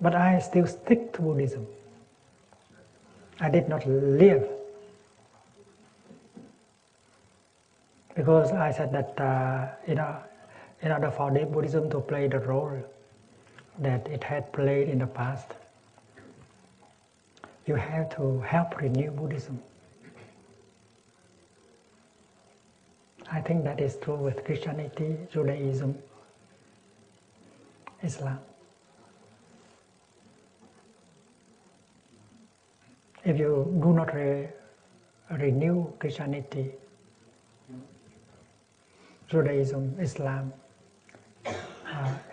But I still stick to Buddhism. I did not live. Because I said that in order for Buddhism to play the role that it had played in the past, you have to help renew Buddhism. I think that is true with Christianity, Judaism, Islam. If you do not renew Christianity, Judaism, Islam,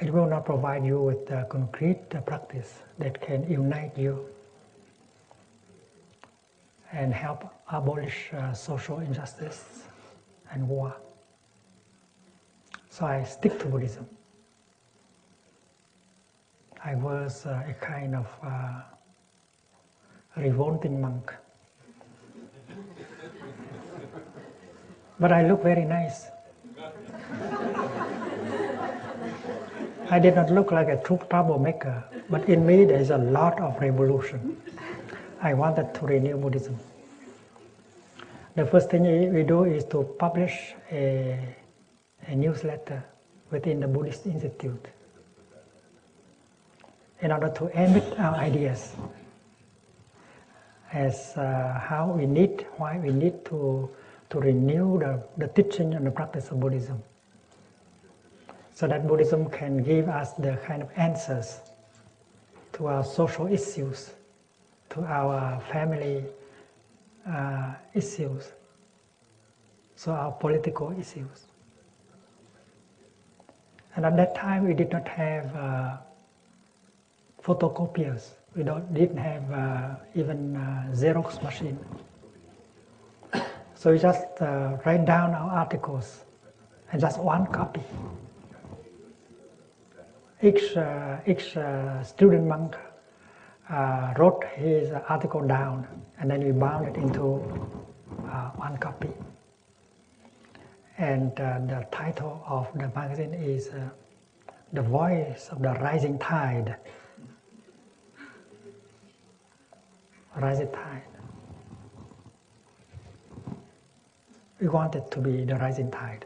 it will not provide you with a concrete practice that can unite you and help abolish social injustice and war. So I stick to Buddhism. I was a kind of revolting monk. But I look very nice. I did not look like a true troublemaker, but in me there is a lot of revolution. I wanted to renew Buddhism. The first thing we do is to publish a newsletter within the Buddhist Institute in order to emit our ideas as how we need, why we need to renew the teaching and the practice of Buddhism, so that Buddhism can give us the kind of answers to our social issues, to our family issues, so our political issues. And at that time we did not have photocopiers. We didn't have even Xerox machine. So we just write down our articles and just one copy. Each student monk wrote his article down, and then we bound it into one copy. And the title of the magazine is The Voice of the Rising Tide. Rising Tide. We wanted to be the rising tide.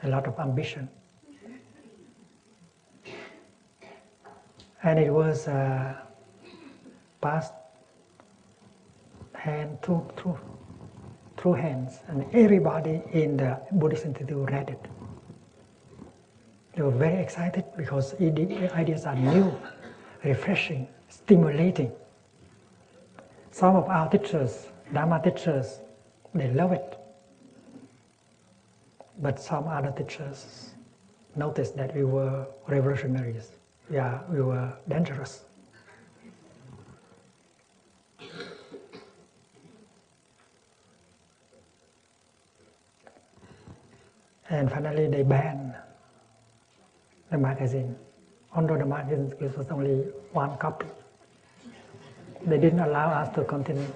A lot of ambition. And it was passed hand through hands, and everybody in the Buddhist Institute read it. They were very excited because the ideas are new, refreshing, stimulating. Some of our teachers, Dharma teachers, they love it. But some other teachers noticed that we were revolutionaries. Yeah, we were dangerous. And finally they banned the magazine. Although the magazine was only one copy. They didn't allow us to continue.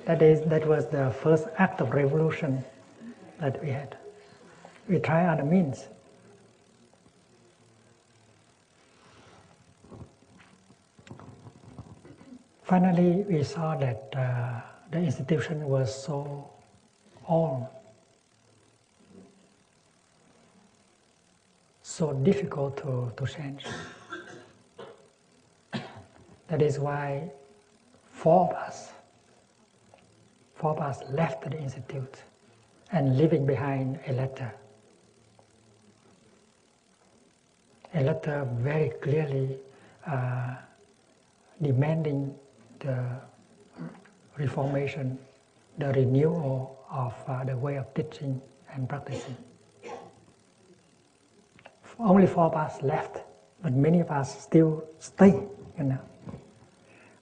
That was the first act of revolution that we had. We tried other means. Finally, we saw that the institution was so old, so difficult to change. That is why four of us left the institute and leaving behind a letter. A letter very clearly demanding the reformation, the renewal of the way of teaching and practicing. Only four of us left, but many of us still stay,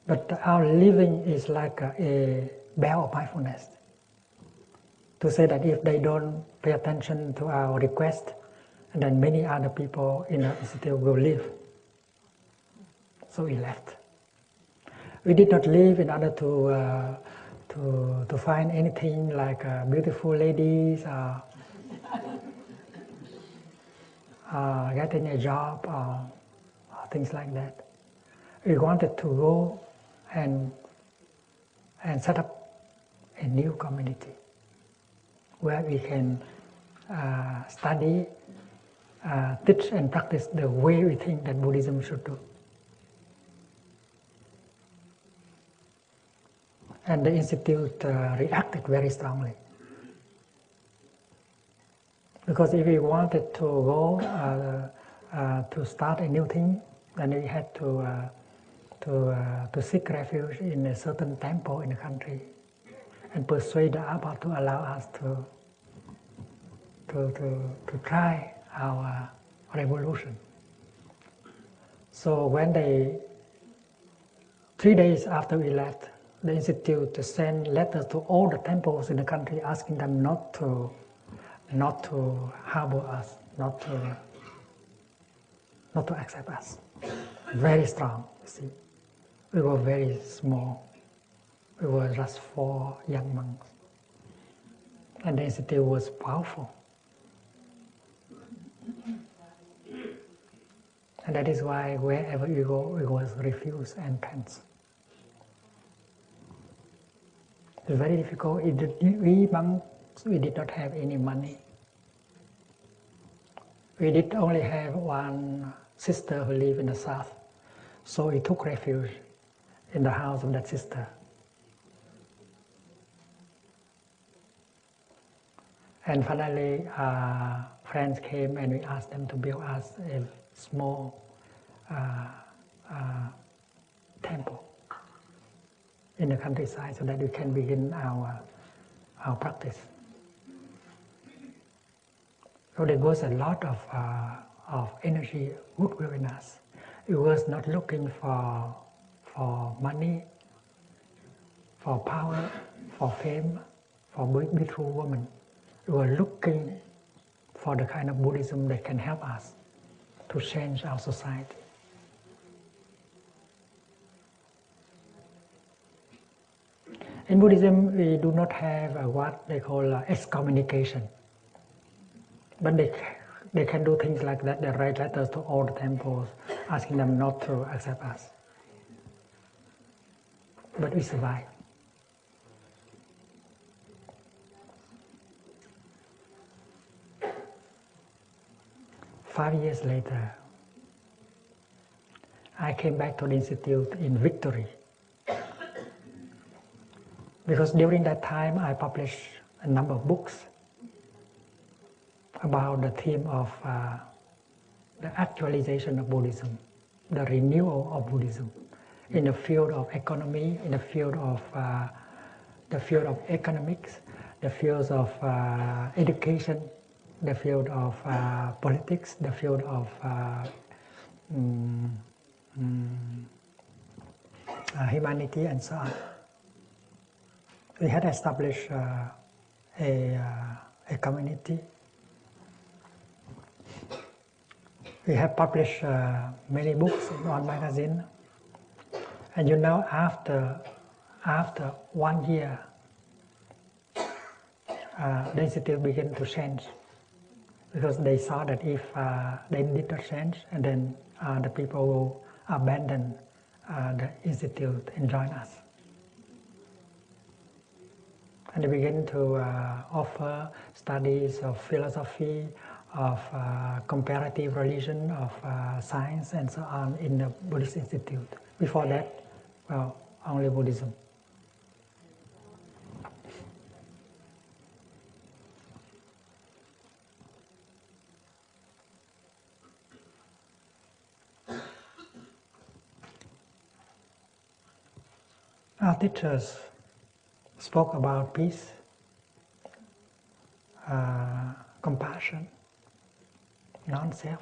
But our living is like a bell of mindfulness. To say that if they don't pay attention to our request, then many other people in the institute will leave. So we left. We did not leave in order to find anything like beautiful ladies getting a job or things like that. We wanted to go and set up a new community where we can study, teach and practice the way we think that Buddhism should do. And the institute reacted very strongly. Because if we wanted to go to start a new thing, then we had to seek refuge in a certain temple in the country and persuade the Abba to allow us to try our revolution. So when 3 days after we left, the institute sent letters to all the temples in the country asking them not to harbor us, not to accept us. Very strong, you see. We were very small. We were just 4 young monks. And the institute was powerful. And that is why wherever we go, it was refuse and pence. It's very difficult. We monks, we did not have any money. We did only have one sister who lived in the south. So we took refuge in the house of that sister. And finally, friends came and we asked them to build us a small temple in the countryside so that we can begin our practice. So there was a lot of energy, goodwill in us. We was not looking for money, for power, for fame, for beautiful women. We were looking for the kind of Buddhism that can help us to change our society. In Buddhism, we do not have what they call excommunication. But they can do things like that. They write letters to all the temples asking them not to accept us. But we survive. Five years later, I came back to the institute in victory. Because during that time I published a number of books about the theme of the actualization of Buddhism, the renewal of Buddhism in the field of economy, in the field of economics, the fields of education, the field of politics, the field of humanity, and so on. We had established a community. We have published many books in one magazine. And you know, after 1 year, the institute began to change. Because they saw that if they did not change, and then the people will abandon the institute and join us. And they begin to offer studies of philosophy, of comparative religion, of science, and so on in the Buddhist Institute. Before that, well, only Buddhism. Our teachers spoke about peace, compassion, non-self,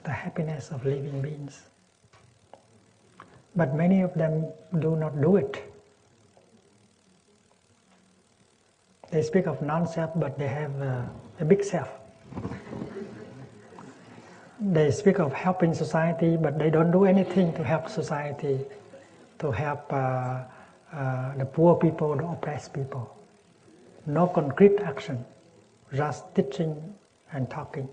the happiness of living beings. But many of them do not do it. They speak of non-self, but they have a big self. They speak of helping society, but they don't do anything to help society, to help the poor people, the oppressed people. No concrete action, just teaching and talking.